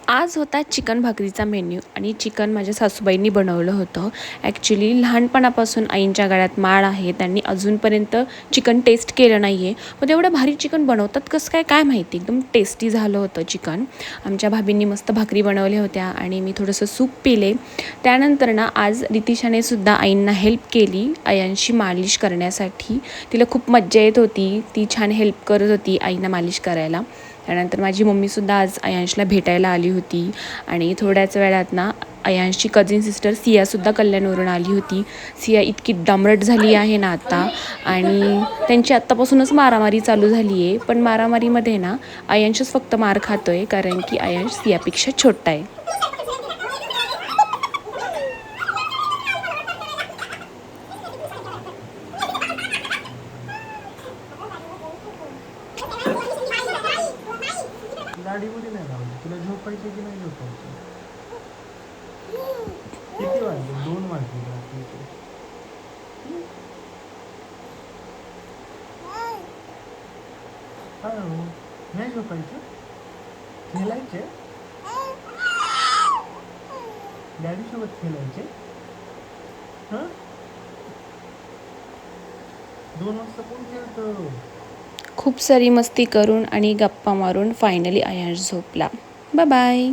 आज होता chicken भाकरीचा menu आणि चिकन माझ्या सासूबाईंनी बनवलं होतं. ॲक्च्युली लहानपणापासून आईंच्या गळ्यात माळ आहे. त्यांनी अजूनपर्यंत चिकन टेस्ट केलं नाही आहे. पण एवढं भारी चिकन बनवतात कसं काय काय माहिती. एकदम टेस्टी झालं होतं चिकन. आमच्या भाभींनी मस्त भाकरी बनवल्या होत्या आणि मी थोडंसं सूप पिले. त्यानंतर ना आज रितिशाने सुद्धा आईंना हेल्प केली आयांशी मालिश करण्यासाठी. तिला खूप मज्जा येत होती. ती छान हेल्प करत होती आईंना मालिश करायला. त्यानंतर माझी मम्मीसुद्धा आज अयांशला भेटायला आली होती आणि थोड्याच वेळात ना अयांशची कझिन सिस्टर सियासुद्धा कल्याणवरून आली होती. सिया इतकी दमरट झाली आहे ना आता आणि त्यांची आत्तापासूनच मारामारी चालू झाली आहे. पण मारामारीमध्ये ना अयांशच फक्त मार खातो आहे कारण की अयांश सियापेक्षा छोटा आहे. गाडीमध्ये नाही लावली. तुला झोपायचं की नाही झोपायचं? किती वाजले? 2 वाजले रात्रीचे. काय हो? नाही झोपायचं? खेळायचे? डॅडी सोबत खेळायचे? हां? 2 वाजता कोण खेळतं? खूप सारी मस्ती करून आणि गप्पा मारून फायनली अयांश झोपला. Bye bye.